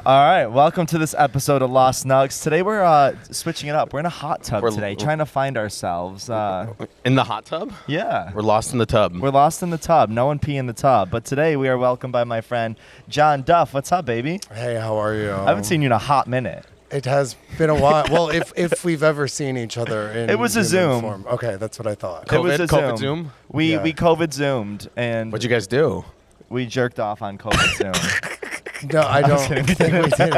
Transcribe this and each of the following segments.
All right, welcome to this episode of Lost Nuggs. Today we're switching it up. We're in a hot tub today, trying to find ourselves. In the hot tub? Yeah. We're lost in the tub. We're lost in the tub. No one pee in the tub. But today we are welcomed by my friend John Duff. What's up, baby? Hey, how are you? I haven't seen you in a hot minute. It has been a while. Well, if we've ever seen each other in It was a human Zoom. form. Okay, that's what I thought. It was a COVID Zoom? We Yeah. COVID Zoomed and What'd you guys do? we jerked off on COVID Zoom. No, I don't think we did.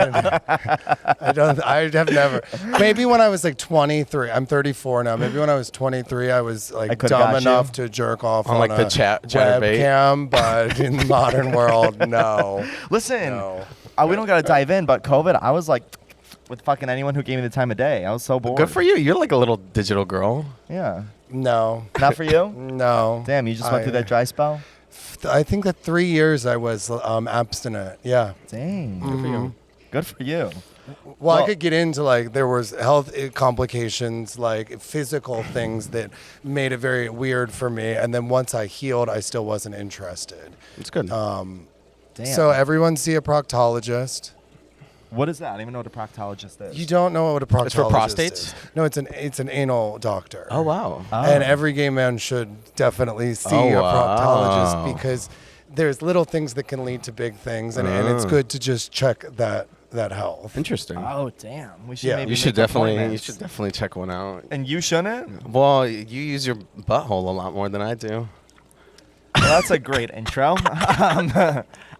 I have never. Maybe when I was like 23. I'm 34 now. Maybe when I was 23, I was like could've dumb got you. enough to jerk off On, like, a the chatterbait? webcam, but in the modern world, no. Listen, No. we don't got to dive in, but COVID, I was like with fucking anyone who gave me the time of day. I was so bored. Good for you. You're like a little digital girl. Yeah. No. Not for you? No. Damn, you just went through that dry spell? I think that 3 years I was abstinent. Yeah. Dang. Good for you. Good for you. Well, I could get into like there was health complications, like physical things that made it very weird for me. And then once I healed, I still wasn't interested. It's good. Damn. So everyone see a proctologist. What is that? I don't even know what a proctologist is. You don't know what a proctologist It's for prostates? is. No, it's an anal doctor. Oh, wow. And every gay man should definitely see a proctologist because there's little things that can lead to big things, and it's good to just check that health. Interesting. Oh, damn. We should Yeah. maybe You should make definitely appointments. check one out. And you shouldn't? Well, you use your butthole a lot more than I do. Well, that's a great intro.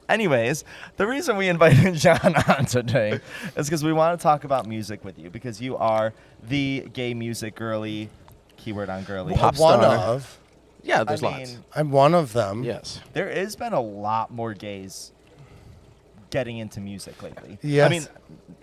Anyways, the reason we invited John on today is because we want to talk about music with you, because you are the gay music girly, keyword on girly. Pop One star. of. Yeah, there's I lots. mean, I'm one of them. Yes. there has been a lot more gays getting into music lately. Yes. I mean,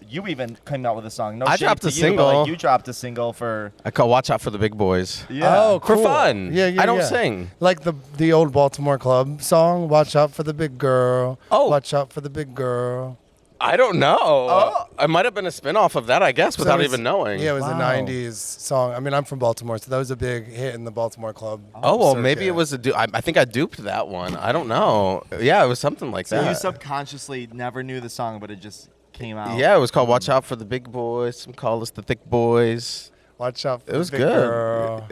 you even came out with a song. No I shade dropped to a you, but, single. like, you dropped a single for... I call Watch Out for the Big Boys. Oh, For cool. fun. Yeah, I don't yeah. sing. Like the old Baltimore Club song, "Watch Out for the Big Girl." Oh. Watch out for the big girl. I don't know. I might have been a spin-off of that, I guess, So without it was- even knowing. Yeah, it was Wow. a '90s song. I mean, I'm from Baltimore, so that was a big hit in the Baltimore Club. Oh, well, maybe circuit. it was I think I duped that one. I don't know. Yeah, it was something like So that. you subconsciously never knew the song, but it just came out. Yeah, it was called Watch Out for the Big Boys. Some call us the Thick Boys. Watch out for It was the big good. girl.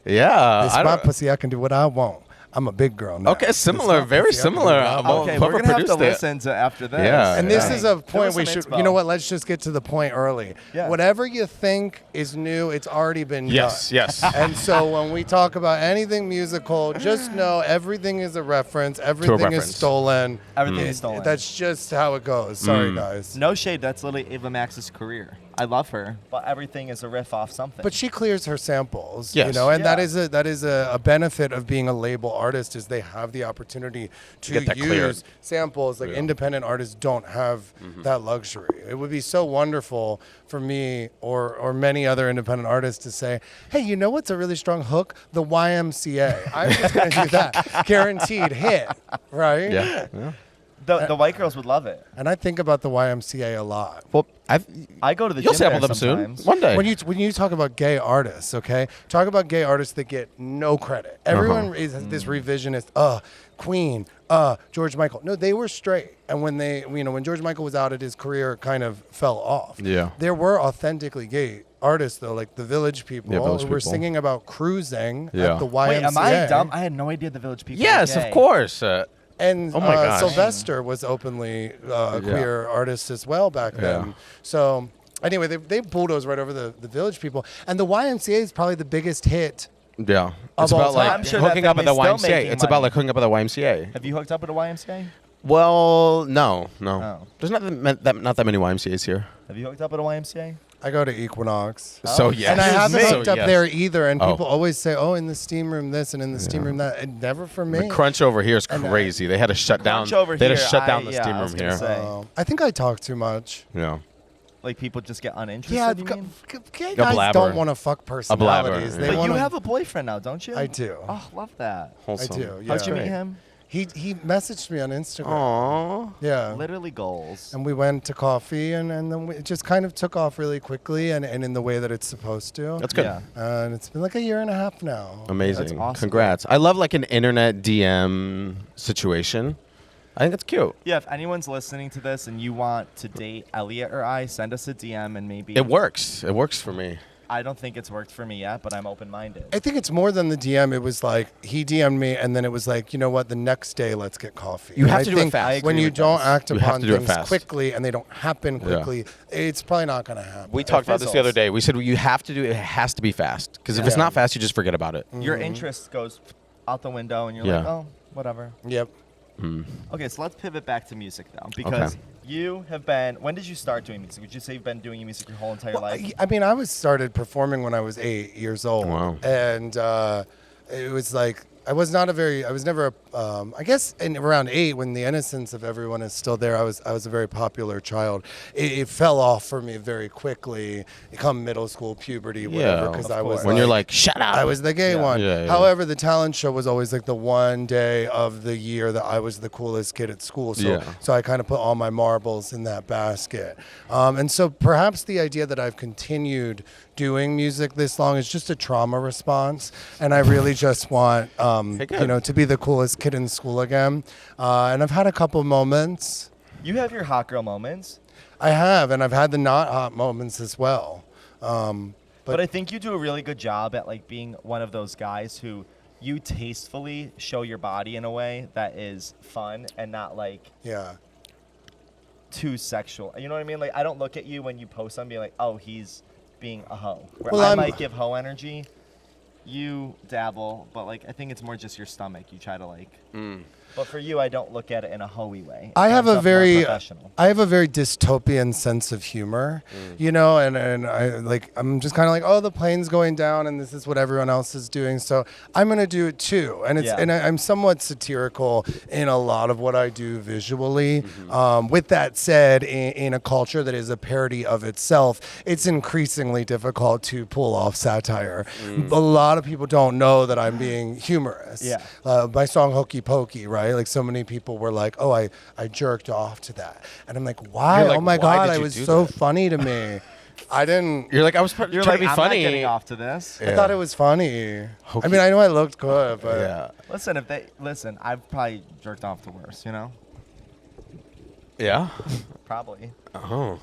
Yeah. This I my don't- pussy, I can do what I want. I'm a big girl now. Okay, This similar, my very pussy, I can do similar. what I want. Okay, Whoever we're going to have to produced it. listen to after this. Yeah. And this Yeah. is a There point was we some should. inspo. You know what? Let's just get to the point early. Yeah. Whatever you think is new, it's already been Yes, done. yes. And so when we talk about anything musical, just know everything is a reference. Everything reference. is stolen. Everything is stolen. That's just how it goes. Sorry, guys. No shade. That's literally Ava Max's career. I love her, but everything is a riff off something. But she clears her samples, you Yes. know, and Yeah. that is a benefit of being a label artist is they have the opportunity to get that use cleared. samples. Like independent artists don't have that luxury. It would be so wonderful for me or many other independent artists to say, hey, you know what's a really strong hook? The YMCA. I'm just going to do that. Guaranteed hit, right? Yeah. the white girls would love it. And I think about the YMCA a lot. Well, I go to the you'll gym sample there them sometimes. soon. One day. When you talk about gay artists, okay, talk about gay artists that get no credit. Everyone is this revisionist. Queen. George Michael. No, they were straight. And when George Michael was out, his career kind of fell off. Yeah. There were authentically gay artists though, like the Village People, Village who were People. singing about cruising Yeah. at the YMCA. Wait, am I dumb? I had no idea the Village People yes, were gay. of course. And Oh my gosh. Sylvester was openly a queer artist as well back then. Yeah. So anyway, they bulldozed right over the Village People. And the YMCA is probably the biggest hit. Yeah. Of It's all about time. like I'm sure that hooking up at the family's still YMCA. making It's about money. like hooking up at the YMCA. Have you hooked up at a YMCA? Well, no. Oh. There's not that many YMCAs here. Have you hooked up at a YMCA? I go to Equinox. So yes. And I haven't So hooked up yes. there either. And Oh. people always say, oh, in the steam room this and in the steam room that. And never for me. The crunch over here is And, crazy. They had to shut down. Crunch over They had to here, shut down the yeah, steam I was room gonna here. say. I think I talk too much. Yeah. Like people just get uninterested, Yeah, you mean? gay guys blabber. don't want to fuck personalities. blabber, They yeah. But wanna, you have a boyfriend now, don't you? I do. Oh, love that. I Wholesome. do. Yeah. How'd you meet him? He messaged me on Instagram. Aww. Yeah. Literally goals. And we went to coffee, and then it just kind of took off really quickly and in the way that it's supposed to. That's good. Yeah. And it's been like a year and a half now. Amazing. That's awesome. Congrats. I love like an internet DM situation. I think it's cute. Yeah, if anyone's listening to this and you want to date Elliot or I, send us a DM and maybe. It works. It works for me. I don't think it's worked for me yet, but I'm open-minded. I think it's more than the DM. It was like he DM'd me, and then it was like, you know what? The next day, let's get coffee. You have And to I do it think fast. When you don't act You have upon to do it things fast. quickly and they don't happen quickly, it's probably not going to happen. We talked about this the other fizzles. day. We said you have to do it. It has to be fast because if it's Yeah. not fast, you just forget about it. Your interest goes out the window, and you're Yeah. like, oh, whatever. Yep. Okay, so let's pivot back to music now, because you have been. When did you start doing music? Would you say you've been doing music your whole entire life? I mean, I started performing when I was 8 years old. Wow. And it was like, I was never, I guess in around 8, when the innocence of everyone is still there, I was a very popular child. It fell off for me very quickly, come middle school, puberty, whatever, because I was when you're like, shut up. I was the gay one. Yeah. However, the talent show was always like the one day of the year that I was the coolest kid at school. So I kind of put all my marbles in that basket. And so perhaps the idea that I've continued doing music this long is just a trauma response. And I really just want, to be the coolest kid in school again. And I've had a couple moments. You have your hot girl moments. I have, and I've had the not hot moments as well. But I think you do a really good job at like being one of those guys who you tastefully show your body in a way that is fun and not like too sexual. You know what I mean? Like I don't look at you when you post something being like, oh, he's being a hoe. Where Well, I might give hoe energy. You dabble, but like I think it's more just your stomach. You try to like. But for you, I don't look at it in a hoey way. I have a very professional. dystopian sense of humor, and I like I'm just kind of like, oh, the plane's going down and this is what everyone else is doing, so I'm gonna do it too. And it's and I'm somewhat satirical in a lot of what I do visually. With that said, in a culture that is a parody of itself, it's increasingly difficult to pull off satire. A lot of people don't know that I'm being humorous. My song Hokey Pokey, right? Like so many people were like, oh, I jerked off to that. And I'm like, why? You're like, oh my why God, did I you was do so that? funny to me. I didn't. You're like, I was trying You're to like, be I'm funny. not getting off to this. I thought it was funny. I mean, I know I looked good, but Listen, I've probably jerked off to worse, you know? Yeah. Probably. Oh.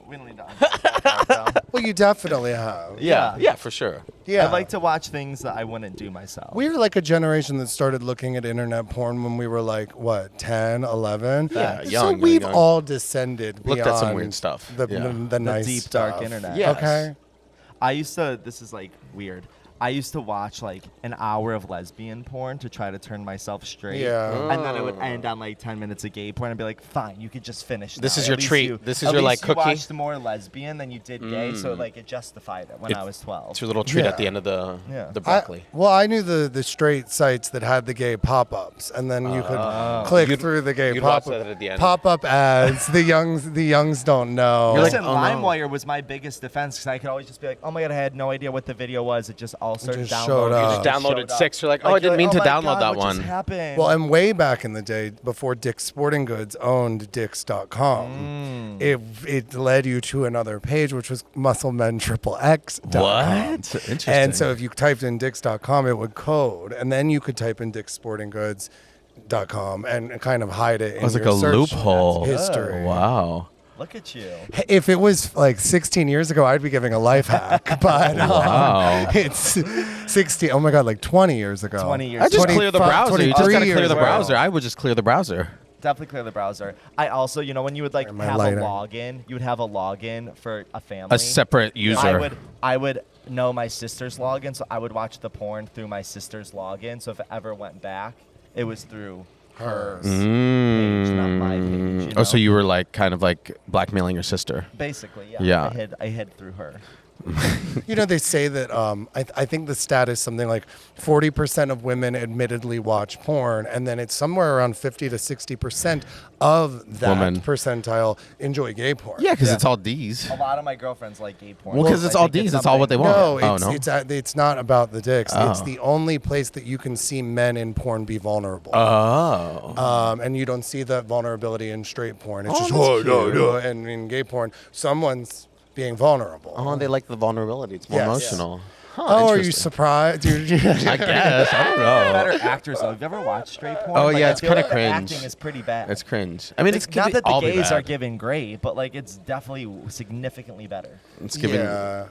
We don't need to unpack that, though. well, you definitely have. Yeah, for sure. Yeah. I like to watch things that I wouldn't do myself. We were like a generation that started looking at internet porn when we were like, what, 10, 11? Yeah, So young, we've young. all descended Looked at some beyond weird stuff. The the nice deep, stuff. dark internet. Yes. Okay. I used to, this is like weird. I used to watch like an hour of lesbian porn to try to turn myself straight. Yeah. And then it would end on like 10 minutes of gay porn. I'd be like, fine, you could just finish This now. is At your least treat. you- This is at your, least like, you cookie. watched more lesbian than you did gay, so like it justified it when I was 12. It's your little treat at Yeah. the end of the Yeah. broccoli. I knew the straight sites that had the gay pop-ups, and then you could click through the gay you'd watch pop-up. that at the end. Pop-up ads. the youngs don't know. You're like, Listen, oh, no. LimeWire was my biggest defense because I could always just be like, oh my God, I had no idea what the video was. It just all started just downloading. showed up. You just downloaded Showed up. 6. You're like, oh, I didn't mean to my download God, that what one. just happened? Well, and way back in the day, before Dick's Sporting Goods owned Dicks.com, it led you to another page, which was MuscleMenXXX.com. What? Interesting. And so if you typed in Dicks.com, it would code, and then you could type in Dick'sSportingGoods.com and kind of hide it in it was like your a search loophole. history. Wow. Look at you. If it was like 16 years ago, I'd be giving a life hack, but Wow. it's 16. Oh my God, like 20 years ago. 20 years I just 25, clear the browser. You just 23 got to clear years the ago. browser. I would just clear the browser. Definitely clear the browser. I also, when you would like my have lighter. a login, you would have a login for a family. A separate user. I would know my sister's login, so I would watch the porn through my sister's login. So if it ever went back, it was through hers page, not my page. Oh, so you were like kind of like blackmailing your sister. Basically, yeah. Yeah. I hid through her. They say that I think the stat is something like 40% of women admittedly watch porn, and then it's somewhere around 50 to 60% of that Woman. percentile enjoy gay porn. Yeah, because it's all D's. A lot of my girlfriends like gay porn. Well, because it's I all think D's. It's all what they want. No, it's not about the dicks. It's Oh. the only place that you can see men in porn be vulnerable. Oh. And you don't see that vulnerability in straight porn. It's just, that's cute. and in gay porn, someone's being vulnerable. Oh, they like the vulnerability. It's more Yes. emotional. Oh, are you interesting. surprised? I guess. I don't know. Better actors though. Have you ever watched straight porn? Oh, Like, yeah, I it's feel kinda like the cringe. acting is pretty bad. It's cringe. I mean, It's it's not that the all be gays are bad. giving great, but like it's definitely significantly better. It's giving. Yeah.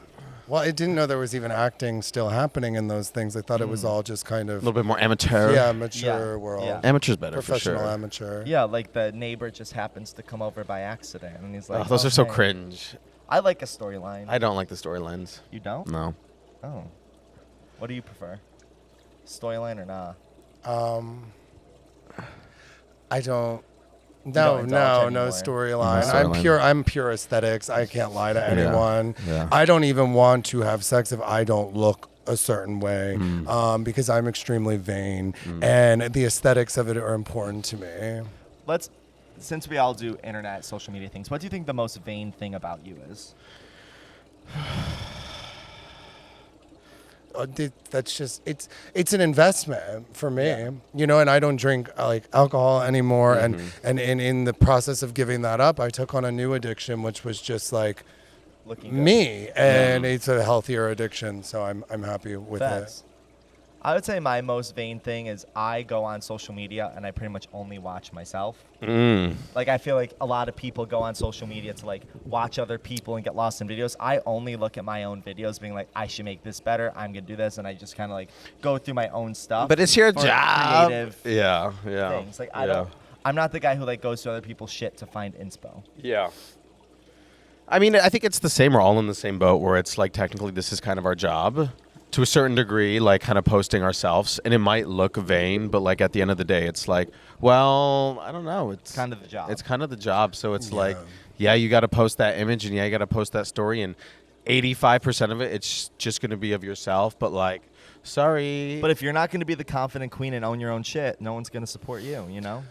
Well, I didn't know there was even acting still happening in those things. I thought it was all just kind A of little bit more amateur. mature Yeah, world. yeah. Amateur's better for Professional sure. amateur. Yeah, like the neighbor just happens to come over by accident, and he's like, Oh, those are so hey." cringe. I like a storyline. I don't like the storylines. You don't? No. Oh. What do you prefer? Storyline or nah? I don't. don't No, indulge no anymore. storyline. No storyline. I'm pure aesthetics. I can't lie to anyone. Yeah. I don't even want to have sex if I don't look a certain way, Mm. because I'm extremely vain, and the aesthetics of it are important to me. Since we all do internet, social media things, what do you think the most vain thing about you is? That's just it's an investment for me, and I don't drink like alcohol anymore, and in the process of giving that up, I took on a new addiction, which was just like Looking good. me, and it's a healthier addiction, so I'm happy with Facts. I would say my most vain thing is I go on social media and I pretty much only watch myself. Like I feel like a lot of people go on social media to like watch other people and get lost in videos. I only look at my own videos being like, I should make this better. I'm going to do this. And I just kind of like go through my own stuff. But it's your for job. creative Yeah. things. Like I'm not the guy who like goes to other people's shit to find inspo. Yeah. I mean, I think it's the same. We're all in the same boat where it's like technically this is kind of our job to a certain degree, like kind of posting ourselves. And it might look vain, but like at the end of the day, it's like, well, I don't know. It's Kind of the job. It's kind of the job. So it's like, yeah, you got to post that image and yeah, you got to post that story. And 85% of it, it's just going to be of yourself. But like, sorry. But if you're not going to be the confident queen and own your own shit, no one's going to support you, you know?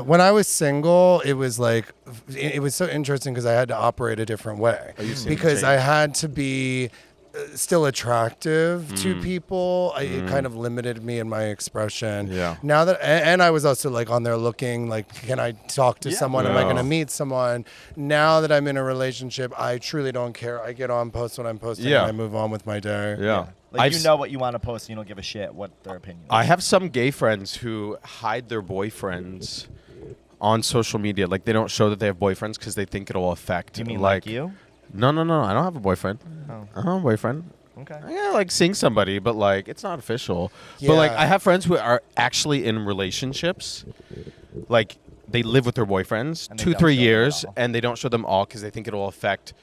When I was single, it was like it was so interesting because I had to operate a different way because I had to be still attractive to people. It kind of limited me in my expression. Yeah. Now that and I was also like on there looking like, can I talk to someone? Am I going to meet someone? Now that I'm in a relationship, I truly don't care. I get on, post what I'm posting, and I move on with my day. Yeah. Like you know what you want to post, and you don't give a shit what their opinion is. I have some gay friends who hide their boyfriends on social media. Like they don't show that they have boyfriends because they think it'll affect. You mean like you? No. I don't have a boyfriend. Oh. I don't have a boyfriend. Okay. Yeah, like seeing somebody, but like it's not official. But like Yeah. I have friends who are actually in relationships. Like they live with their boyfriends And they 2-3 don't show them years, at all. and they don't show them all because they think it'll affect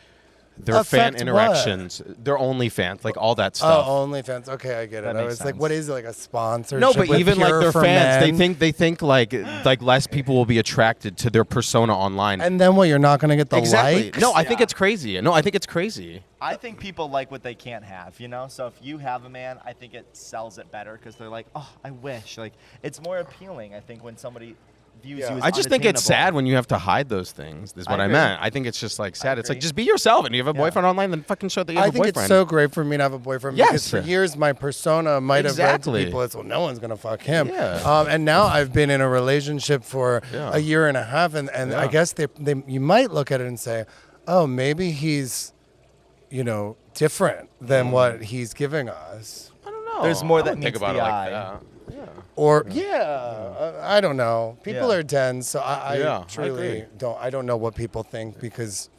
their Affect fan what? interactions, their OnlyFans, like all that Oh, stuff. OnlyFans. Okay, I get it. That I makes was like, sense. what is it, like a sponsorship? No, but with even like Pure their for fans, Men? they think like less people will be attracted to their persona online. And then what? You're not going to get the exactly. likes? No, I think Yeah. it's crazy. No, I think it's crazy. I think people like what they can't have, you know? So if you have a man, I think it sells it better because they're like, oh, I wish. Like, it's more appealing, I think, when somebody views you as I just think it's sad unattainable. when you have to hide those things. Is what I agree. meant. I think it's just like sad. It's like agree. just be yourself, and you have a boyfriend online, then fucking show that you have I a think boyfriend. it's so great for me to have a boyfriend because Yes. for years my persona might have read Exactly. to people as, well, no one's going to fuck him. Yeah. And now I've been in a relationship for a year and a half, and I guess they you might look at it and say, oh, maybe he's, different than what he's giving us. I don't know. There's more I that wouldn't think meets about the it eye. like that. Yeah. Or I don't know. People Yeah. are dense, so I Yeah, I truly agree. don't. I don't know what people think because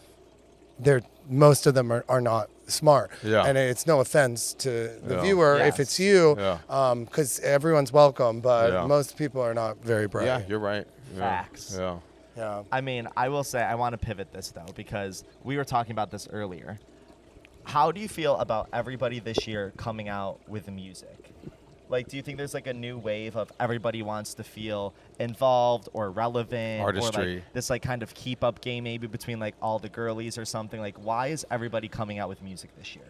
most of them are not smart. Yeah. And it's no offense to the Yeah. viewer if Yes. it's you, Yeah. because everyone's welcome, but Yeah. most people are not very bright. Yeah, you're right. Yeah. Facts. Yeah. Yeah. I mean, I will say I want to pivot this though because we were talking about this earlier. How do you feel about everybody this year coming out with music? Like, do you think there's like a new wave of everybody wants to feel involved or relevant, or Artistry. like this like kind of keep up game maybe between like all the girlies or something? Like, why is everybody coming out with music this year?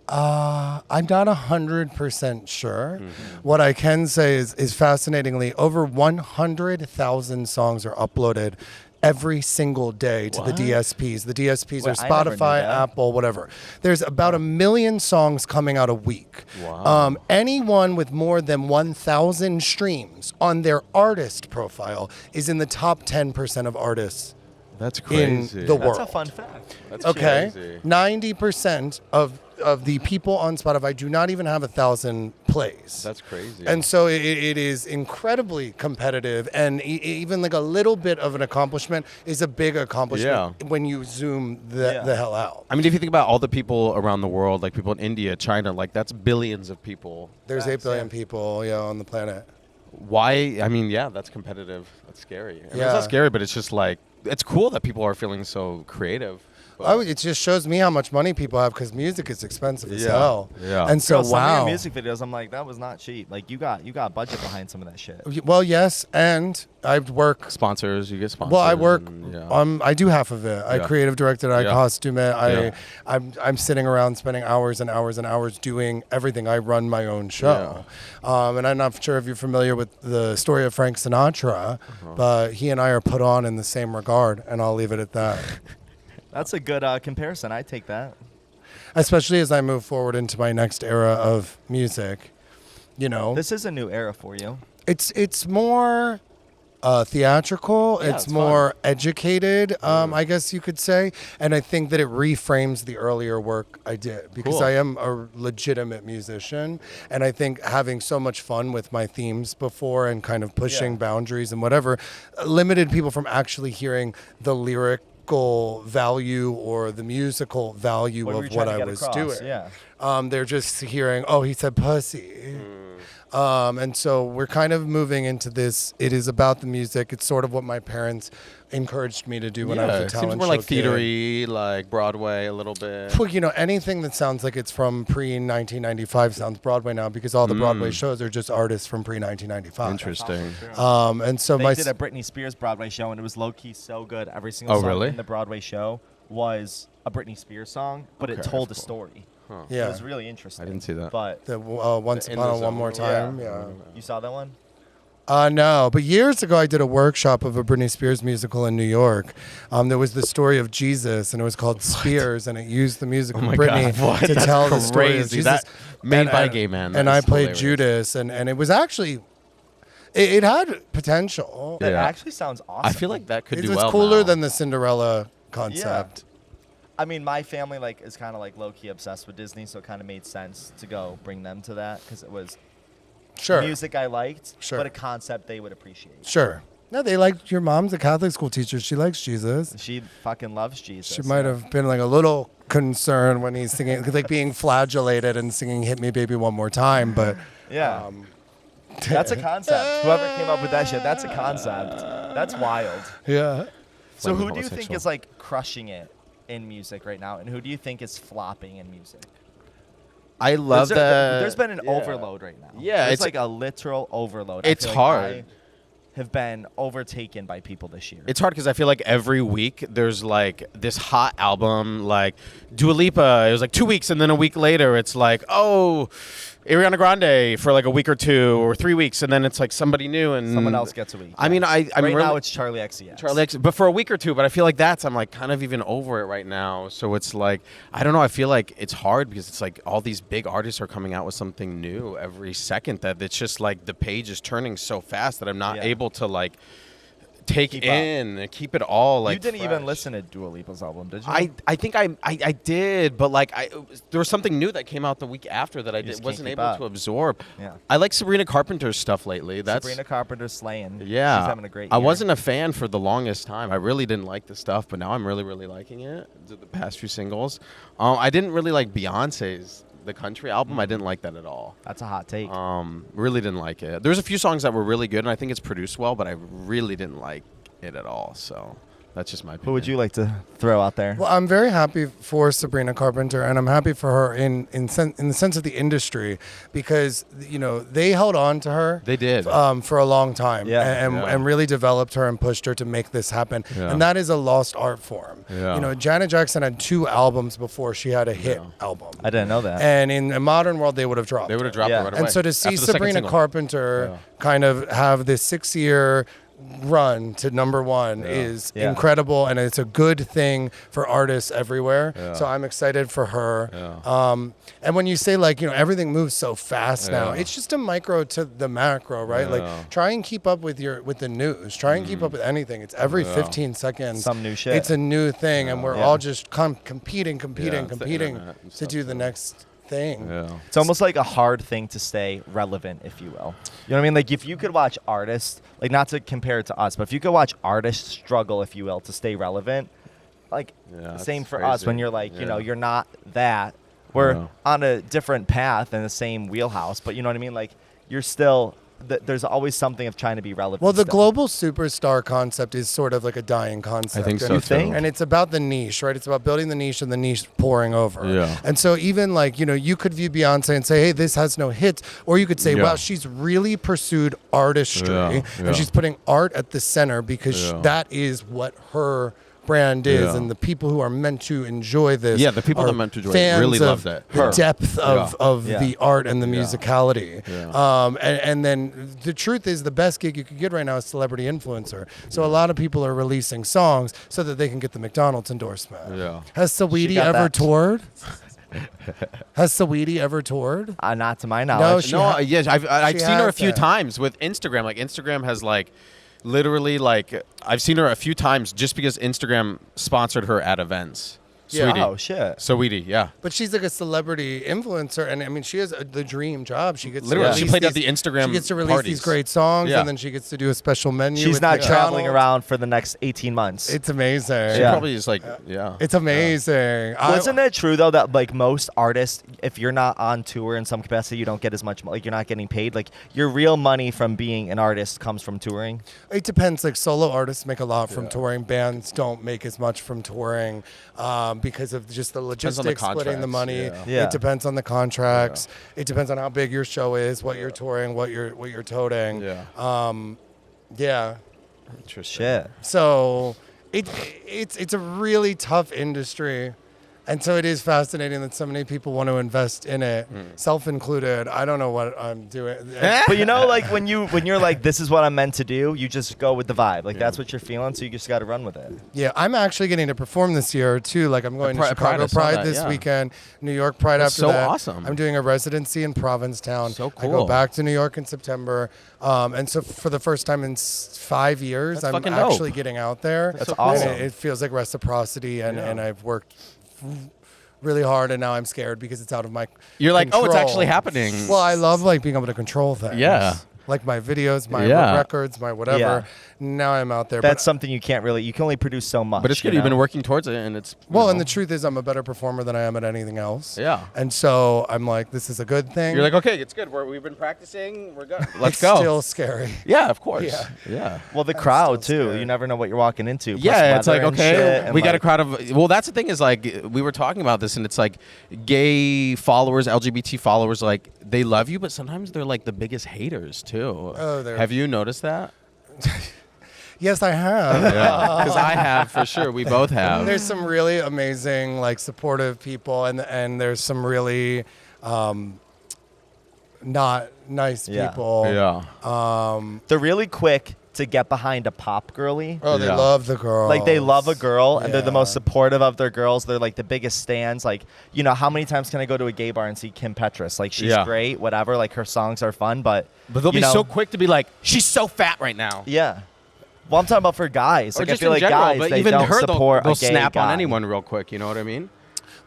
I'm not 100% sure. What I can say is fascinatingly, over 100,000 songs are uploaded every single day to the DSPs. The DSPs are Wait, I never knew Spotify, that. Apple, whatever. There's about 1 million songs coming out a week. Wow. Anyone with more than 1,000 streams on their artist profile is in the top 10% of artists That's in crazy. the That's world. That's a fun fact. That's Okay, crazy. 90% of the people on Spotify do not even have 1,000 plays. That's crazy. And so it is incredibly competitive, and even like a little bit of an accomplishment is a big accomplishment when you zoom the hell out. I mean, if you think about all the people around the world, like people in India, China, like that's billions of people. There's 8 billion people on the planet. Why? I mean, yeah, that's competitive. That's scary. I mean, it's not scary, but it's just like, it's cool that people are feeling so creative. Oh, it just shows me how much money people have because music is expensive as hell. Yeah. And so, Girl, some of wow. your music videos, I'm like, that was not cheap. Like, you got budget behind some of that shit. Well, yes, and I work. Sponsors, you get sponsors. Well, I work. and, I do half of it. I Yeah. creative directed. I Yeah. costume it. Yeah. I'm sitting around spending hours and hours and hours doing everything. I run my own show, and I'm not sure if you're familiar with the story of Frank Sinatra, but he and I are put on in the same regard, and I'll leave it at that. That's a good comparison. I take that. Especially as I move forward into my next era of music, This is a new era for you. it's more theatrical. Yeah, it's it's more educated, I guess you could say. And I think that it reframes the earlier work I did because Cool. I am a legitimate musician. And I think having so much fun with my themes before and kind of pushing boundaries and whatever limited people from actually hearing the lyrical value or the musical value What were you of what trying I to get was across? doing. Yeah. They're just hearing, oh, he said pussy. And so we're kind of moving into this. It is about the music. It's sort of what my parents encouraged me to do when I was a it talent seems more show like kid. theatery, like Broadway a little bit. Well, anything that sounds like it's from pre-1995 sounds Broadway now because all the Broadway shows are just artists from pre-1995. Interesting. And so They did a Britney Spears Broadway show, and it was low-key so good. Every single Oh, song really? in the Broadway show was a Britney Spears song, but it Okay, told a that's story. Yeah. It was really interesting. I didn't see that. But The Once In Upon the a One Zone. More Time. Yeah. you saw that one? No, but years ago I did a workshop of a Britney Spears musical in New York. There was the story of Jesus, and it was called Spears, and it used the music of my Britney God, what? to That's tell the story of crazy. Jesus. That made And- by a and- gay man. And That I is played hilarious. Judas, and it was actually, it had potential. That Yeah. actually sounds awesome. I feel like that could It do was well cooler now. than the Cinderella concept. I mean, my family is kind of low-key obsessed with Disney, so it kind of made sense to go bring them to that because it was Sure. music I liked, Sure. but a concept they would appreciate. Sure. No, they like your mom's a Catholic school teacher. She likes Jesus. She fucking loves Jesus. She might have been like a little concerned when he's singing, like being flagellated and singing "Hit Me, Baby, One More Time." But Yeah. That's a concept. Whoever came up with that shit, that's a concept. That's wild. yeah, So Flaming who do you think homosexual. is crushing it in music right now, and who do you think is flopping in music? I love that. There's been an yeah. overload right now. Yeah, it's it's- a literal overload. It's I feel hard. I have been overtaken by people this year. It's hard because I feel like every week there's this hot album, like Dua Lipa. It was 2 weeks, and then a week later it's Ariana Grande for a week or 2 or 3 weeks, and then it's somebody new and Someone else gets a week. I mean, I'm right really, now it's Charlie XCX. Charlie X, but for a week or 2. But I feel like I'm kind of even over it right now. So it's I don't know. I feel like it's hard because it's all these big artists are coming out with something new every second. That it's just the page is turning so fast that I'm not able to take Keep up. in and keep it all You didn't even fresh. listen to Dua Lipa's album, did you? I think I did, but there was something new that came out the week after that I just can't wasn't keep able up. to absorb. Yeah. I like Sabrina Carpenter's stuff lately. That's Sabrina Carpenter's slaying. yeah. She's having a great I year. wasn't a fan for the longest time. I really didn't like the stuff, but now I'm really really liking it. The past few singles, I didn't really like Beyonce's The Country album. I didn't like that at all. That's a hot take. Really didn't like it. There's a few songs that were really good, and I think it's produced well, but I really didn't like it at all. So that's just my opinion. Who would you like to throw out there? well, I'm very happy for Sabrina Carpenter, and I'm happy for her in the sense of the industry because they held on to her. They did. For a long time, Yeah. and really developed her and pushed her to make this happen. Yeah. And that is a lost art form. Yeah. Janet Jackson had 2 albums before she had a hit album. I didn't know that. And in a modern world, they would have dropped. They would have her. dropped Yeah. it right away. And so to see after the second Sabrina single. Carpenter kind of have this 6-year run to number one is incredible, and it's a good thing for artists everywhere. So I'm excited for her. And when you say like, everything moves so fast now, it's just a micro to the macro, right? Like try and keep up with the news. Try and keep up with anything. It's every 15 seconds. Some new shit. It's a new thing, and we're all just competing to do the next thing. It's almost like a hard thing to stay relevant, if you will. You know what I mean? Like if you could watch artists, like not to compare it to us, but if you could watch artists struggle, if you will, to stay relevant, like same for us when you're like, you're not that. We're on a different path in the same wheelhouse, but you know what I mean? Like you're still, there's always something of trying to be relevant. Well, the still. global superstar concept is sort of like a dying concept. I think so too. And it's about the niche, right? It's about building the niche and the niche pouring over. And so even like, you could view Beyonce and say, hey, this has no hits. Or you could say, wow, she's really pursued artistry. And she's putting art at the center because that is what her brand is, and the people who are meant to enjoy this. Yeah, the people that are meant to enjoy it really love that. The depth of the art and the musicality. And then the truth is, the best gig you could get right now is celebrity influencer. So a lot of people are releasing songs so that they can get the McDonald's endorsement. Has Saweetie ever toured? Has Saweetie ever toured? Not to my knowledge. Yes, I've seen her a few times with Instagram. Like Instagram has like literally like I've seen her a few times just because Instagram sponsored her at events. Sweetie. Oh shit. Saweetie, yeah. But she's like a celebrity influencer, and I mean, she has the dream job. She gets literally. She played at the Instagram. She gets to release parties. these great songs, and then she gets to do a special menu. She's with not McDonald's. traveling around for the next 18 months. It's amazing. She probably is like, It's amazing. Wasn't it true though that like most artists, if you're not on tour in some capacity, you don't get as much. Like you're not getting paid. Like your real money from being an artist comes from touring. It depends. Like solo artists make a lot from touring. Bands don't make as much from touring because of just the logistics, splitting the money. It depends on the contracts. It depends on how big your show is, what you're touring, what you're toting. Interesting. Shit. So it's a really tough industry. And so it is fascinating that so many people want to invest in it, self included. I don't know what I'm doing. But like when you're like, this is what I'm meant to do, you just go with the vibe. Like that's what you're feeling, so you just got to run with it. Yeah, I'm actually getting to perform this year too. Like I'm going to Chicago Pride this weekend, New York Pride after that. So awesome. I'm doing a residency in Provincetown. So cool. I go back to New York in September. And so for the first time in 5 years, I'm actually getting out there. That's awesome. And it feels like reciprocity, and I've worked really hard, and now I'm scared because it's out of my You're like, control. oh, it's actually happening. Well, I love like being able to control things. Yeah. Like my videos, my records, my whatever. Yeah. Now I'm out there. That's something you can only produce so much. But it's good. You've been working towards it, and it's and the truth is, I'm a better performer than I am at anything else. Yeah. And so I'm like, this is a good thing. You're like, okay, it's good. We've been practicing. We're good. Let's go. It's still scary. Yeah, of course. Yeah. Well, the crowd too. You never know what you're walking into. Yeah, it's like, okay, we got a crowd of. Well, that's the thing is like we were talking about this, and it's like gay followers, LGBT followers, like they love you, but sometimes they're like the biggest haters too. Oh, have you noticed that? Yes, I have. Because I have for sure. We both have. There's some really amazing, like, supportive people, and there's some really not nice people. Yeah. They're really quick to get behind a pop girly. Oh, they love the girl. Like they love a girl, and they're the most supportive of their girls. They're like the biggest stans. Like, how many times can I go to a gay bar and see Kim Petras? Like she's great, whatever. Like her songs are fun, but they'll be so quick to be like, she's so fat right now. Yeah. Well, I'm talking about for guys. Or like just I feel like general, guys, but they even don't support they'll a gay snap guy. on anyone real quick. You know what I mean?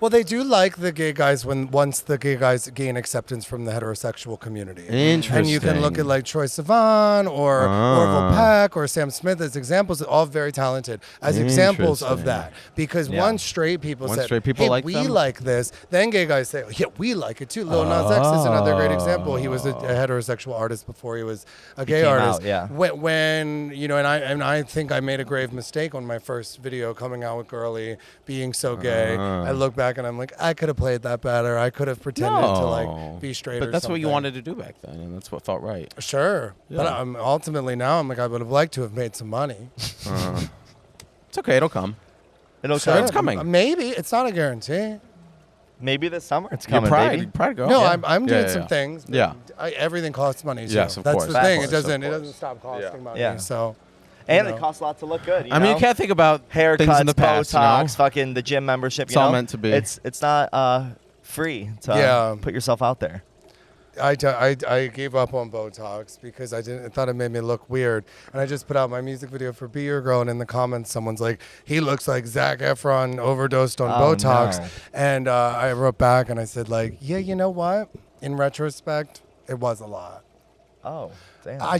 Well, they do like the gay guys once the gay guys gain acceptance from the heterosexual community. Interesting. And you can look at like Troye Sivan or Orville Peck or Sam Smith as examples, all very talented, as examples of that. Because once straight people said, hey, like we them? like this, then gay guys say, yeah, we like it too. Lil Nas X is another great example. He was a heterosexual artist before he was a gay artist. When and I think I made a grave mistake on my first video coming out with Girly being so gay. I look back and I'm like, I could have played that better. I could have pretended to like be straight. But that's something. what you wanted to do back then, and that's what felt right. Sure, but ultimately now I'm like, I would have liked to have made some money. It's okay. It'll come. It's coming. Maybe it's not a guarantee. Maybe this summer it's coming. Pride go. No, I'm doing some things. Yeah. Everything costs money. Yes, of that's course. the thing. Of It doesn't stop costing money. Yeah. So. And know? it costs a lot to look good. I mean, you can't think about haircuts, things in the past, Botox, fucking the gym membership. It's all meant to be. It's not free to put yourself out there. I gave up on Botox because I thought it made me look weird, and I just put out my music video for Be Your Girl, and in the comments someone's like, he looks like Zac Efron overdosed on Botox, no. and I wrote back and I said like, yeah, you know what? In retrospect, it was a lot. Oh, damn. I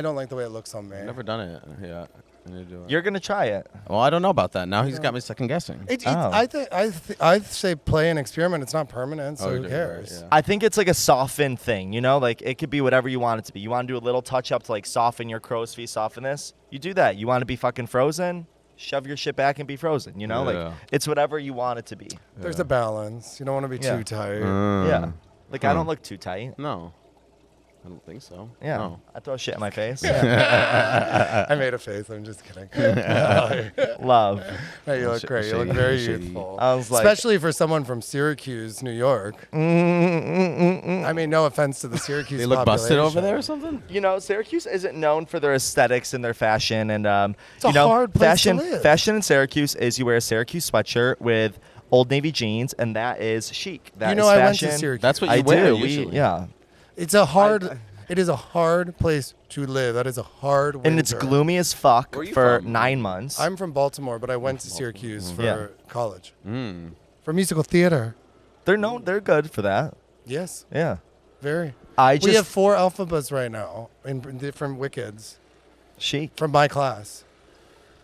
don't like the way it looks on me. I've never done it. Yeah. I need to do it. You're gonna try it. Well, I don't know about that. Now he's got me second guessing. I say play and experiment. It's not permanent, so who cares? Right, yeah. I think it's like a soften thing, you know? Like, it could be whatever you want it to be. You want to do a little touch-up to, like, soften your crow's feet, soften this? You do that. You want to be fucking frozen? Shove your shit back and be frozen, you know? Yeah. Like, it's whatever you want it to be. There's a balance. You don't want to be too tight. Yeah. Like, I don't look too tight. No. I don't think so. Yeah. No. I throw shit in my face. I made a face. I'm just kidding. Love. Hey, you look great. You look very youthful. I was like- especially for someone from Syracuse, New York. I mean, no offense to the Syracuse They look busted over there or population. something? You know, Syracuse isn't known for their aesthetics and their fashion, and It's a hard place to live. Fashion in Syracuse is you wear a Syracuse sweatshirt with Old Navy jeans, and that is chic. That You know, is I went fashion. to Syracuse. That's what you I wear do. usually. Yeah, It's a hard. It is a hard place to live. That is a hard winter. and it's gloomy as fuck Where are you for from? 9 months. I'm from Baltimore, but I went to Syracuse for Yeah. college. Mm. For musical theater. They're good for that. Yes, Yeah, very. I We just have 4 alphabets right now in different Wickeds chic. from my class.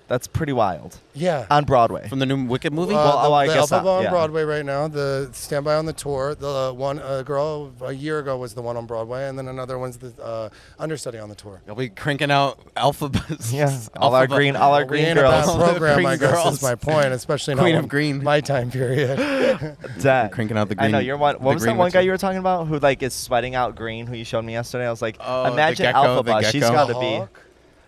That's pretty wild. Yeah. On Broadway. From the new Wicked movie? I the guess Alphabet not, on yeah. Broadway right now. The Standby on the tour. The one girl a year ago was the one on Broadway, and then another one's the understudy on the tour. You'll be cranking out alphabets. Yeah, all our green We green ain't a bad girls. program, Green I guess girls. is my point, especially Queen not of Green. my time period. That. Cranking out the I green. know you're one. the What was that green one witch. guy you were talking about who like is sweating out green? Who you showed me yesterday? I was like, Oh, the imagine gecko, the Alphaba. She's gecko. got to be. Hawk?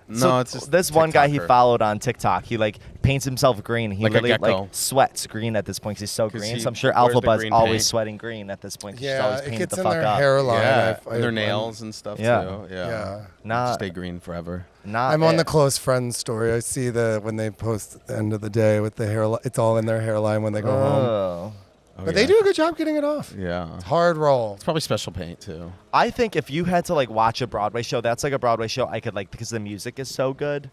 No, So it's just this one guy he TikToker. followed on TikTok. He like paints himself green. He Like a literally gecko. like sweats green at this point 'cause he's so 'Cause green. he So I'm sure wears the Alphaba's green always paint. sweating green at this point. 'Cause she's Yeah, always it painted gets the in fuck their up. hairline. Yeah, I- and their I- nails and stuff Yeah. too. Yeah. Yeah. Not Stay green forever. not. I'm on the it. close friends story. I see when they post at the end of the day with the hairline. It's all in their hairline when they go home. Oh. Oh, But yeah. they do a good job getting it off. Yeah. It's hard roll. It's probably special paint too. I think if you had to like watch a Broadway show, that's like a Broadway show I could like because the music is so good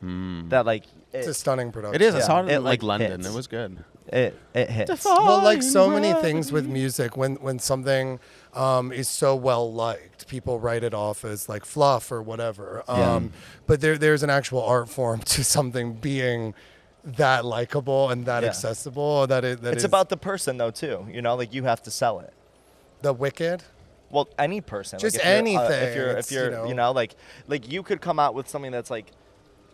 that like It's a stunning production. It is. I Yeah. saw it It, in like like, London. hits. It was good. it hits. Well, like so many things with music, when something is so well liked, people write it off as like fluff or whatever. But there's an actual art form to something being that likable and that Yeah. accessible. It's about the person though too. You know, like you have to sell it. the Wicked. Well, any person. Just like, if you're, anything. if you're, you know, like you could come out with something that's like,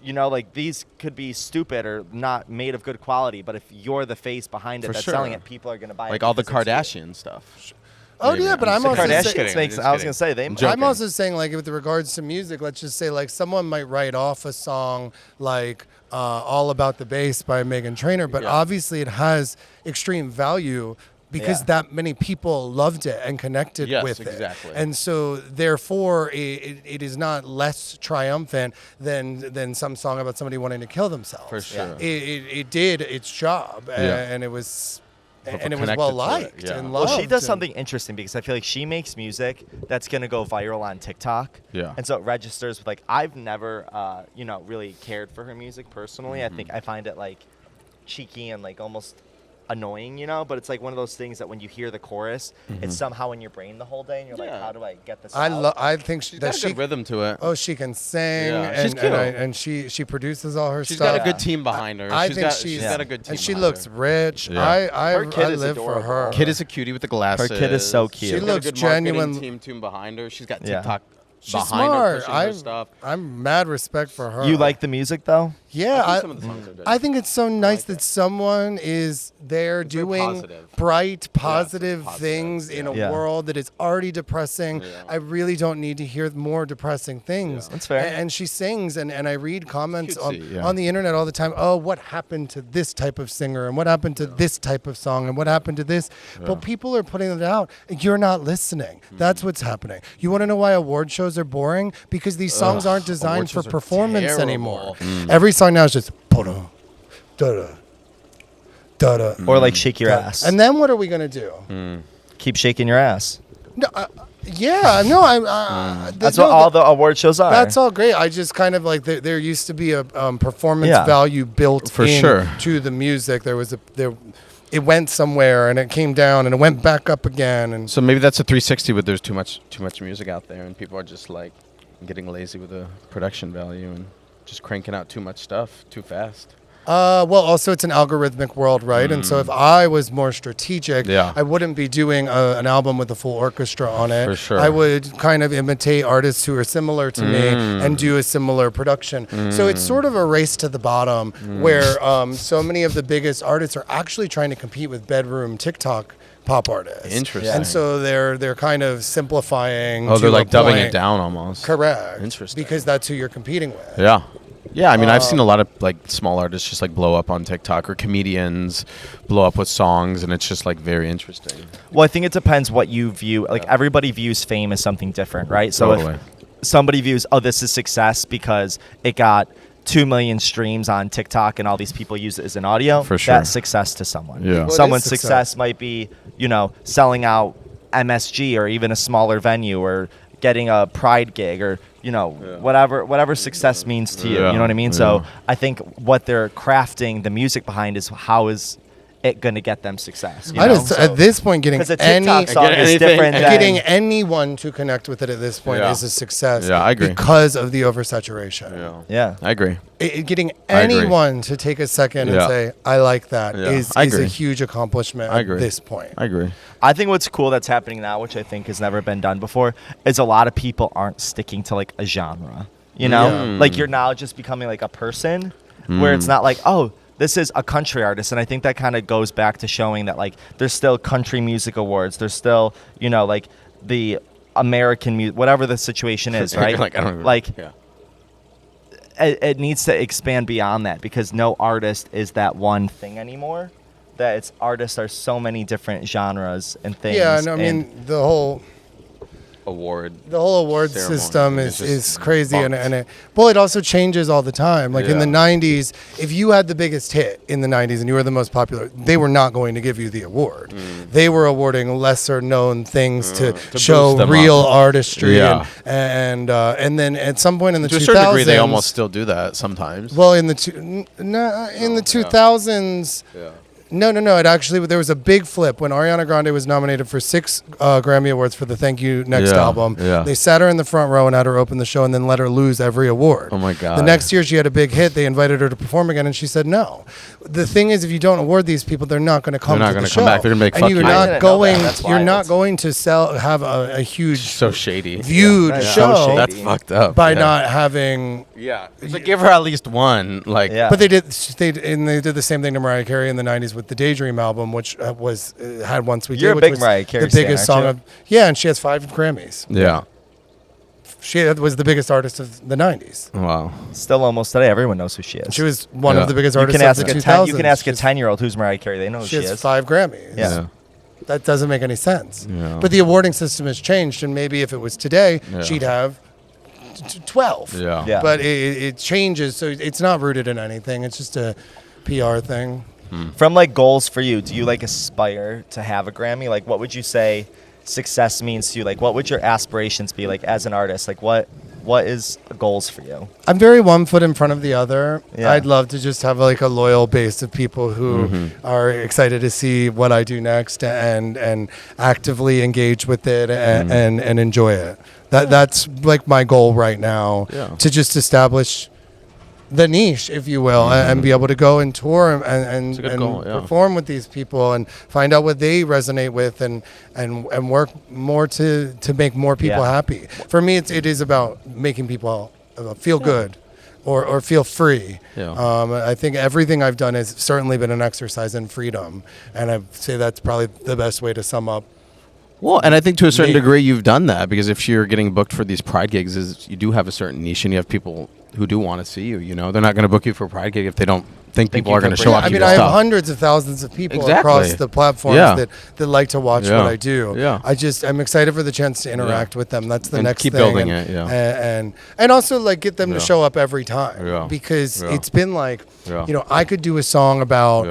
you know, like these could be stupid or not made of good quality, but if you're the face behind it For that's sure. selling it, people are gonna buy it. Like all the because it's you. Kardashian stuff. Oh Maybe. yeah, but I'm The also just Kardashians kidding, makes. just I was kidding. gonna say they. I'm joking. I'm also saying, like, with regards to music, let's just say, like, someone might write off a song like All About the Bass by Meghan Trainor, but Yeah. obviously it has extreme value because Yeah. that many people loved it and connected Yes, with it. exactly. And so, therefore, it is not less triumphant than some song about somebody wanting to kill themselves. For sure. It did its job, and it was... People And it was connected well to it, liked yeah. and Well, loved. she does and- something interesting because I feel like she makes music that's gonna go viral on TikTok. Yeah. And so it registers with like I've never, you know, really cared for her music personally. I think I find it like cheeky and like almost annoying, you know. But it's like one of those things that when you hear the chorus, it's somehow in your brain the whole day, and you're like, Yeah. how do I get this? I out? I think She's that got a good rhythm to it. Oh, she can sing, Yeah. and, She's and, cute. and she produces all her She's stuff. got a good team behind her. I she's think got, she's got a good team. and she behind looks her. rich. Yeah. Her kid I is live for adorable. her. Kid is a cutie with the glasses. Her kid is so cute. She She's got a looks good marketing genuine- team behind her. She's got Yeah. TikTok She's behind smart. her pushing her stuff. I'm mad respect for her. You like the music though? Yeah, I think some of the songs are good. I think it's so nice like that it. someone is there It's very doing positive. bright, positive positive, things in a yeah. world that is already depressing. Yeah. I really don't need to hear more depressing things. That's fair. And she sings, and I read comments cutesy, yeah. on the internet all the time. Oh, what happened to this type of singer? And what happened to this type of song? And what happened to this? But people are putting it out. You're not listening. That's what's happening. You want to know why award shows shows are boring because these songs aren't designed for shows are performance terrible. anymore. Every song now is just da-da, da-da, da-da. Or like shake your ass. And then what are we going to do? Keep shaking your ass. No, I'm. That's what all the award shows are. That's all great. I just kind of like there used to be a performance Yeah. value built For in sure. to the music. It went somewhere and it came down and it went back up again. And So maybe that's a 360, but there's too much music out there, and people are just like getting lazy with the production value and just cranking out too much stuff too fast. well, also it's an algorithmic world, right? And so if I was more strategic, Yeah. I wouldn't be doing an album with a full orchestra on it. For sure. I would kind of imitate artists who are similar to me and do a similar production. So it's sort of a race to the bottom where so many of the biggest artists are actually trying to compete with bedroom TikTok pop artists. Interesting. And so they're kind of simplifying. Oh, to they're like a dubbing point. it down almost. Correct. Interesting. Because that's who you're competing with. Yeah. Yeah, I mean, I've seen a lot of like small artists just like blow up on TikTok, or comedians blow up with songs, and it's just like very interesting. Well, I think it depends what you view. Like everybody views fame as something different, right? So Totally. if somebody views, oh, this is success because it got 2 million streams on TikTok and all these people use it as an audio, For sure. that's success to someone. Yeah. Well, it Someone's is success. success. might be, selling out MSG or even a smaller venue or getting a Pride gig or, whatever success means to you. Yeah. You know what I mean? Yeah. So I think what they're crafting the music behind is how is it going to get them success. I just at this point getting 'Cause a any TikTok song Get is anything- different than getting anyone to connect with it at this point Yeah. is a success. Yeah, I agree. Because of the oversaturation. Yeah. I agree. Getting I agree. anyone to take a second and Yeah. say, I like that Yeah, is I a agree. huge accomplishment I at agree. this point. I agree. I think what's cool that's happening now, which I think has never been done before, is a lot of people aren't sticking to like a genre. Like you're now just becoming like a person where it's not like, oh, this is a country artist. And I think that kind of goes back to showing that like there's still country music awards. There's still, like the American music, whatever the situation is, right? Like, I don't even, like yeah. it needs to expand beyond that because no artist is that one thing anymore. That it's artists are so many different genres and things. Yeah, and I and- mean the whole Award. award ceremony system is just is crazy and fucked. it also changes all the time. Like in the Yeah. 90s, if you had the biggest hit in the 90s and you were the most popular, they were not going to give you the award. They were awarding lesser known things to show boost them real up. artistry Yeah. and then at some point in the To a 2000s, certain degree, they almost still do that sometimes. well in the 2000s. Yeah. No. It actually there was a big flip when Ariana Grande was nominated for 6 Grammy Awards for the Thank You Next Yeah, album. yeah. They sat her in the front row and had her open the show and then let her lose every award. Oh my God. The next year she had a big hit. They invited her to perform again and she said no. The thing is, if you don't award these people, they're not going to come They're not to the gonna show. come back. They're gonna be like, and "Fuck you're you." I not didn't know going. that. That's You're not wild. going to have a huge So shady. viewed Yeah. show So shady. That's fucked up. by yeah. not having. Yeah. It's like give her at least one. Like. Yeah. But they did the same thing to Mariah Carey in the '90s with the Daydream album, which had Once We You're Did, a which big was Mariah Carey the biggest stan, song aren't of and she has 5 Grammys. Yeah. She was the biggest artist of the '90s. Wow. Still almost today, everyone knows who she is. She was one Yeah. of the biggest you artists can ask of the a 2000s. you can ask a She's- 10-year-old who's Mariah Carey. They know who She she has is. 5 Grammys. Yeah. That doesn't make any sense. Yeah. But the awarding system has changed, and maybe if it was today, Yeah. she'd have 12. Yeah. Yeah. But it changes, so it's not rooted in anything. It's just a PR thing. From like goals for you, do you like aspire to have a Grammy? Like, what would you say success means to you? Like, what would your aspirations be like as an artist? Like, what is goals for you? I'm very one foot in front of the other. Yeah. I'd love to just have like a loyal base of people who are excited to see what I do next and actively engage with it and enjoy it. That's like my goal right now, Yeah. to just establish the niche, if you will, and be able to go and tour and a good goal, yeah. perform with these people and find out what they resonate with and work more to make more people Yeah. happy. For me, it is about making people feel good or feel free. Yeah. I think everything I've done has certainly been an exercise in freedom, and I'd say that's probably the best way to sum up. Well, and I think to a certain Me. degree you've done that, because if you're getting booked for these Pride gigs, is you do have a certain niche and you have people who do want to see you. You know, they're not going to book you for a Pride gig if they don't think people are going to show Yeah, up I to mean, your I have stuff. hundreds of thousands of people Exactly. across the platforms Yeah. that like to watch Yeah. what I do. Yeah. I'm excited for the chance to interact with them. That's the And next keep thing. building and, it, yeah. and also like get them Yeah. to show up every time Yeah. because Yeah. it's been like, Yeah. I could do a song about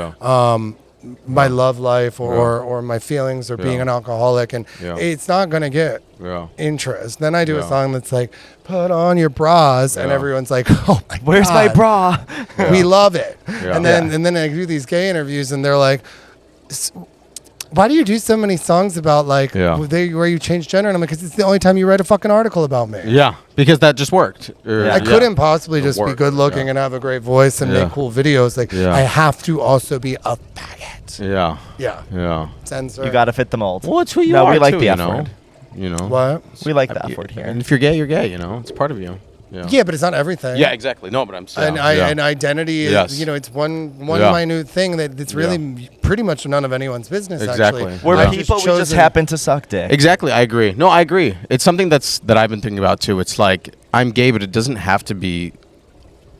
my love life or my feelings or being Yeah. an alcoholic, and Yeah. it's not gonna get Yeah. interest. Then I do a Yeah. song that's like, put on your bras, and Yeah. everyone's like, oh my Where's my God. bra? We love it. Yeah. And then Yeah. and then I do these gay interviews, and they're like, why do you do so many songs about like Yeah. where you change gender? And I'm like, because it's the only time you write a fucking article about me. Yeah, because that just worked. I couldn't possibly It'll just be work, good looking yeah. and have a great voice and Yeah. make cool videos. Like Yeah. I have to also be a faggot. Yeah. Yeah. Yeah. Censor. You got to fit the mold. Well, it's who you No, are. we like too, the you F know. word. You know. What? We like the F word here. And if you're gay, you're gay. You know, it's part of you. Yeah. Yeah, but it's not everything. Yeah, exactly. No, but I'm saying. And identity is, Yes. it's one Yeah. minute thing that's really pretty much none of anyone's business. Exactly. Actually, We're Yeah. people, we just chosen- happen to suck dick. Exactly. I agree. No, I agree. It's something that I've been thinking about too. It's like I'm gay, but it doesn't have to be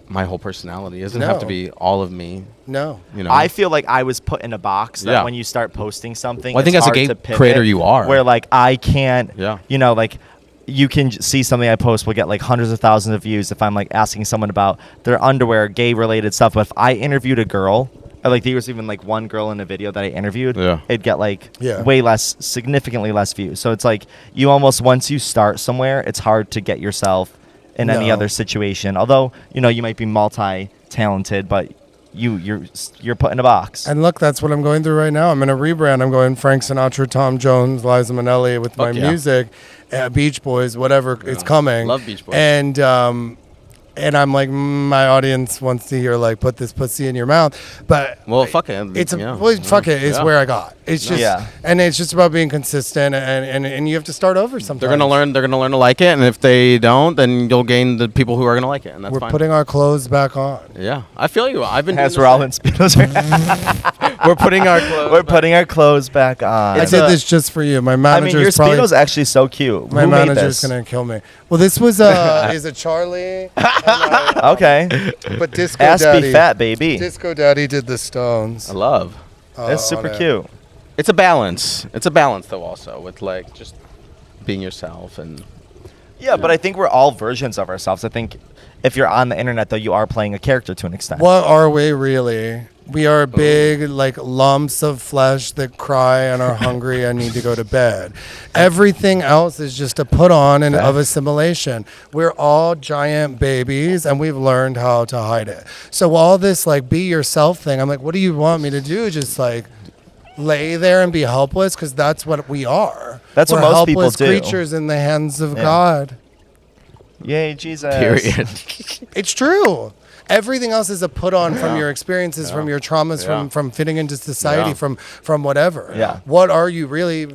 my whole personality. It doesn't have to No. be all of me. No. You know. I feel like I was put in a box that Yeah. when you start posting something, Well, I think it's as a hard gay to pivot, creator you are. Where like I can't, Yeah. like you can see something I post will get like hundreds of thousands of views if I'm like asking someone about their underwear, gay related stuff. But if I interviewed a girl, or like there was even like one girl in a video that I interviewed, Yeah. it'd get like Yeah. way less, significantly less views. So it's like you almost, once you start somewhere, it's hard to get yourself in any No. other situation. Although, you might be multi-talented, but you're put in a box. And look, that's what I'm going through right now. I'm in a rebrand. I'm going Frank Sinatra, Tom Jones, Liza Minnelli with my Fuck yeah. music, Beach Boys, whatever. It's coming. Love Beach Boys. And I'm like, my audience wants to hear like, put this pussy in your mouth. But Well, fuck it. it's Yeah. fuck it. It's Yeah. where I got. It's just Yeah. and it's just about being consistent and you have to start over sometimes. They're gonna learn. They're gonna learn to like it, and if they don't, then you'll gain the people who are gonna like it, and that's We're fine. putting our clothes back on. Yeah, I feel you. I've been. As doing we're all the in Speedos. same. We're putting our clothes. We're putting our clothes back on. I did this just for you. My I mean, manager's your probably. Speedo's actually so cute. My Who made manager's this? gonna kill me. Well, this was is a Charlie. Okay. But Disco Ass Daddy. be fat, baby. Disco Daddy did the Stones. I love. That's super on it. cute. It's a balance. It's a balance, though, also with like just being yourself and. Yeah, but I think we're all versions of ourselves. I think if you're on the internet, though, you are playing a character to an extent. What are we really? We are big, like lumps of flesh that cry and are hungry and need to go to bed. Everything else is just a put on and of assimilation. We're all giant babies, and we've learned how to hide it. So all this like be yourself thing, I'm like, what do you want me to do? Just like lay there and be helpless? Because that's what we are. That's what We're most people helpless do. creatures in the hands of Yeah. God. Yay, Jesus. Period. It's true. Everything else is a put on from your experiences, from your traumas, Yeah. from fitting into society, Yeah. from whatever. Yeah. What are you really?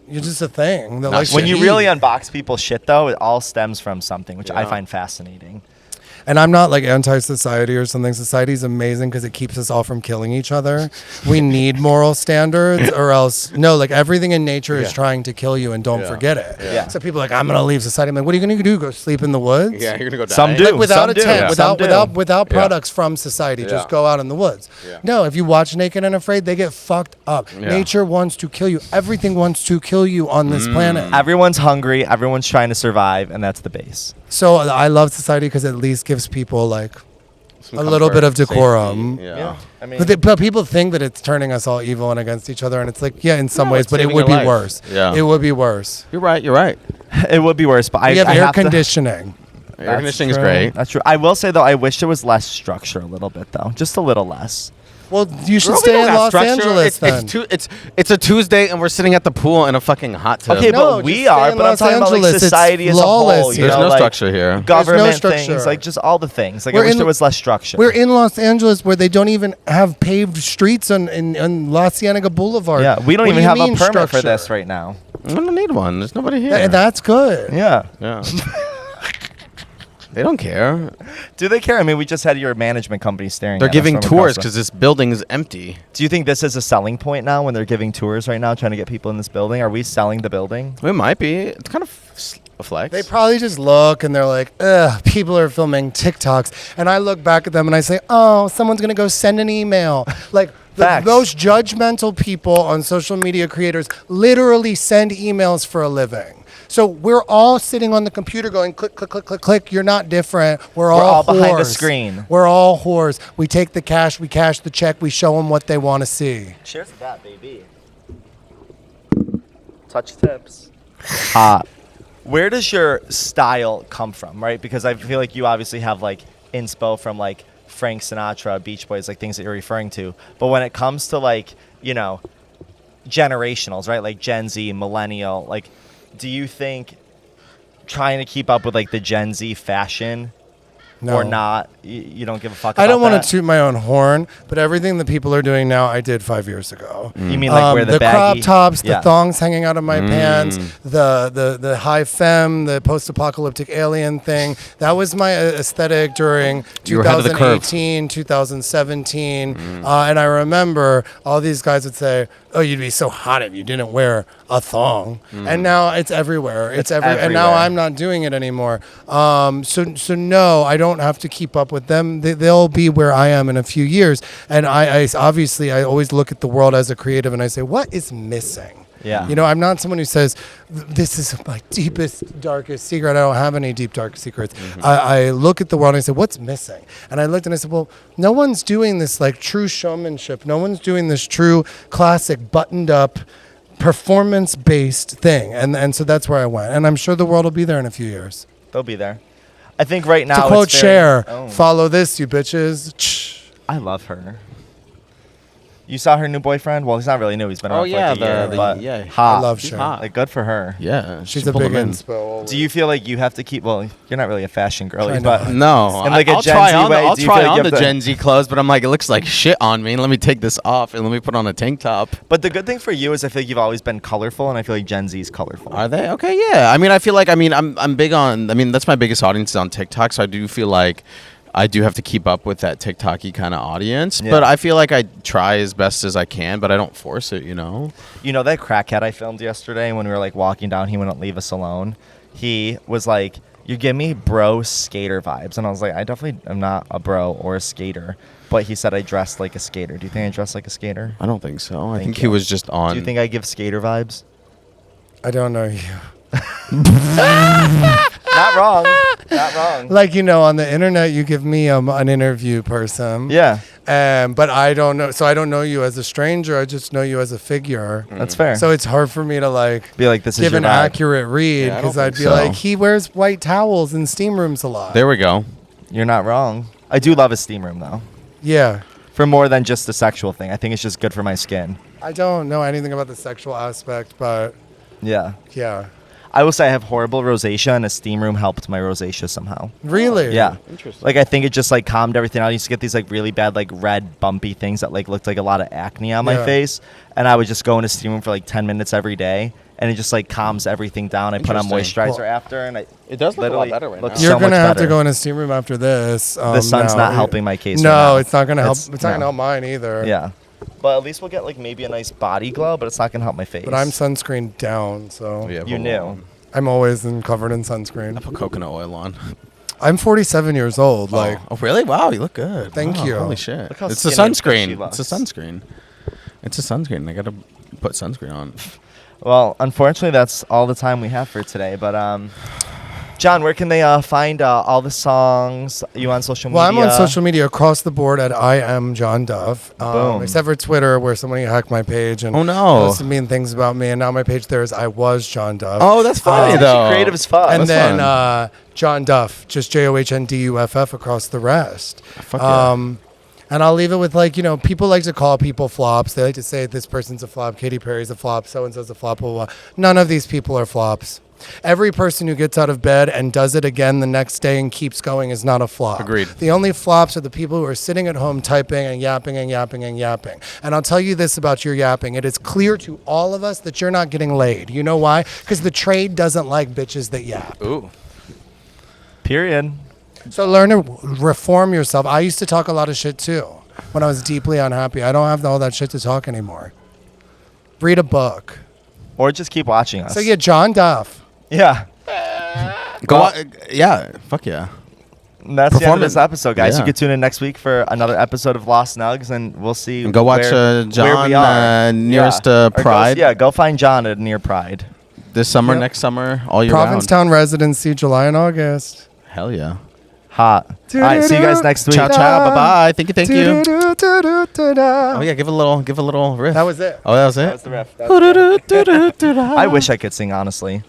You're just a thing that likes When to you eat. really unbox people's shit, though, it all stems from something, which I Yeah. find fascinating. And I'm not like anti-society or something. Society is amazing because it keeps us all from killing each other. We need moral standards, or else like everything in nature is Yeah. trying to kill you, and don't Yeah. forget it. Yeah. So people are like, I'm gonna leave society. I'm like, what are you gonna do? Go sleep in the woods? Yeah, you're gonna go die. Some do. Like without Some a do. tent, Yeah. without Some do. without Yeah. products from society, just Yeah. go out in the woods. Yeah. No, if you watch Naked and Afraid, they get fucked up. Yeah. Nature wants to kill you. Everything wants to kill you on this planet. Everyone's hungry. Everyone's trying to survive, and that's the base. So I love society because it at least gives people like Some a little bit of comfort, decorum. safety, Yeah. I mean, But people think that it's turning us all evil and against each other, and it's like, yeah, in some No, ways, it's but it saving would be your life. worse. Yeah. It would be worse. You're right. You're right. it would be worse, but We have I air have to- conditioning. Air conditioning is true. great. That's true. I will say, though, I wish there was less structure a little bit, though. Just a little less. Well, you should Girl, we stay don't in got Los structure. Angeles then. It's a Tuesday and we're sitting at the pool in a fucking hot tub. Okay, No, but we just stay are. in But I'm Los talking about like Angeles. It's society as a whole. flawless You here. There's know, no like structure here. Government structure. things, like just all the things. Like We're I wish in- there was less structure. We're in Los Angeles where they don't even have paved streets on La Cienega Boulevard. Yeah, we don't What even do you have a mean permit for structure? this right now. I don't need one. There's nobody here. And that's good. Yeah. Yeah. They don't care. Do they care? I mean, we just had your management company staring. They're at us giving from tours across the- because this building is empty. Do you think this is a selling point now when they're giving tours right now, trying to get people in this building? Are we selling the building? It might be. It's kind of a flex. They probably just look and they're like, ugh, people are filming TikToks. And I look back at them and I say, oh, someone's going to go send an email. Like, Facts. those judgmental people on social media creators literally send emails for a living. So we're all sitting on the computer going click, click, click, click, click. You're not different. We're all behind a whores. screen. We're all whores. We take the cash, we cash the check, we show them what they want to see. Cheers to that, baby. Touch tips. Hot. Where does your style come from, right? Because I feel like you obviously have like inspo from like Frank Sinatra, Beach Boys, like things that you're referring to. But when it comes to like, you know, generationals, right? Like Gen Z, millennial, like, do you think trying to keep up with like the Gen Z fashion or not, you don't give a fuck about I don't want that? to toot my own horn, but everything that people are doing now, I did 5 years ago. You mean like where the baggy, crop tops, the yeah. thongs hanging out of my pants, the high femme, the post-apocalyptic alien thing. That was my aesthetic during You were ahead of the curve. 2018, 2017. And I remember all these guys would say, oh, you'd be so hot if you didn't wear a thong. And now it's everywhere. It's everywhere. And now everywhere. I'm not doing it anymore. So no, I don't have to keep up with them. They'll be where I am in a few years. And I obviously, I always look at the world as a creative and I say, what is missing? Yeah. You know, I'm not someone who says, this is my deepest, darkest secret. I don't have any deep, dark secrets. I look at the world and I say, what's missing? And I looked and I said, well, no one's doing this like true showmanship. No one's doing this true classic buttoned up performance-based thing. And so that's where I went. And I'm sure the world will be there in a few years. They'll be there. I think right now To quote it's very- Cher, Oh. follow this, you bitches. I love her. You saw her new boyfriend? Well, he's not really new. He's been around for like a year. But yeah. hot. I love He's Cher. hot. Like, good for her. Yeah, She's she a pulled big him in. inspo. Do you feel like you have to keep? Well, you're not really a fashion girly, Try but not. No, In like a I'll Gen try Z on. way, I'll do you try feel like on you the have to- Gen Z clothes, but I'm like, it looks like shit on me. Let me take this off and let me put on a tank top. but the good thing for you is I feel like you've always been colorful, and I feel like Gen Z is colorful. Are they okay? Yeah. I mean, I feel like I'm big on. I mean, that's my biggest audience is on TikTok, so I do feel like I do have to keep up with that TikTok-y kind of audience. Yeah. But I feel like I try as best as I can, but I don't force it. You know. You know that crackhead I filmed yesterday when we were like walking down, he wouldn't leave us alone. He was like, you give me bro skater vibes. And I was like, I definitely am not a bro or a skater. But he said I dressed like a skater. Do you think I dressed like a skater? I don't think so. I Thank think you. he was just on. Do you think I give skater vibes? I don't know you. Not wrong. Not wrong. Like, you know, on the internet, you give me an interview person. Yeah, But I don't know. So I don't know you as a stranger. I just know you as a figure. that's fair. So it's hard for me to like be like, this is give your an vibe. accurate read Yeah, I don't because I'd think be so. like, he wears white towels in steam rooms a lot. There we go. You're not wrong. I do love a steam room though. Yeah. For more than just the sexual thing. I think it's just good for my skin. I don't know anything about the sexual aspect, but Yeah. yeah. I will say I have horrible rosacea, and a steam room helped my rosacea somehow. Really? Yeah. Interesting. Like, I think it just, like, calmed everything out. I used to get these, like, really bad, like, red, bumpy things that, like, looked like a lot of acne on my Yeah. face. And I would just go in a steam room for, like, 10 minutes every day. And it just, like, calms everything down. I put on Interesting. moisturizer Well, after, and It does look a lot literally better right looks now. You're so gonna much have better. to go in a steam room after this. The sun's now. not helping my case No, right now. it's not gonna help. It's- It's not gonna no. help mine either. Yeah. But at least we'll get, like, maybe a nice body glow, but it's not going to help my face. But I'm sunscreen down, so Yeah, You but knew. I'm always covered in I sunscreen. put coconut oil on. I'm 47 years old. Like, oh really? Wow, you look good. Thank Wow, you. Holy shit! Look how It's a skinny and fit she sunscreen. It's a looks. sunscreen. It's a sunscreen. I gotta put sunscreen on. Well, unfortunately, that's all the time we have for today. But, John, where can they find all the songs? You on social media? well, I'm on social media across the board at I am John Duff. Boom. Except for Twitter, where somebody hacked my page and Oh, no. posted mean things about me. And now my page there is I was John Duff. Oh, that's funny Oh. though. Creative as fuck. and that's then fun. John Duff, just JOHNDUFF across the rest. Fuck yeah. And I'll leave it with, like, you know, people like to call people flops. They like to say this person's a flop, Katy Perry's a flop, so-and-so's a flop, blah, blah, blah. None of these people are flops. Every person who gets out of bed and does it again the next day and keeps going is not a flop. Agreed. The only flops are the people who are sitting at home typing and yapping and yapping and yapping. And I'll tell you this about your yapping. It is clear to all of us that you're not getting laid. You know why? Because the trade doesn't like bitches that yap. Ooh. Period. So learn to reform yourself. I used to talk a lot of shit too when I was deeply unhappy. I don't have all that shit to talk anymore. Read a book. Or just keep watching us. So yeah, John Duff. Yeah. Yeah. Fuck yeah. And that's the end of this Performance. episode, guys. Yeah. You can tune in next week for another episode of Lost Nuggs, and we'll see. And go watch where John we are. nearest Or Pride. Go find John at near Pride. This summer, Yep. next summer, all year round. Provincetown residency, July and August. Hell yeah. Hot. All right, see you guys next week. Ciao, ciao. Bye bye. Thank you. Oh Oh yeah, give a little riff. That was it. Oh, that was That it. was the riff. That was the riff. I wish I could sing, honestly.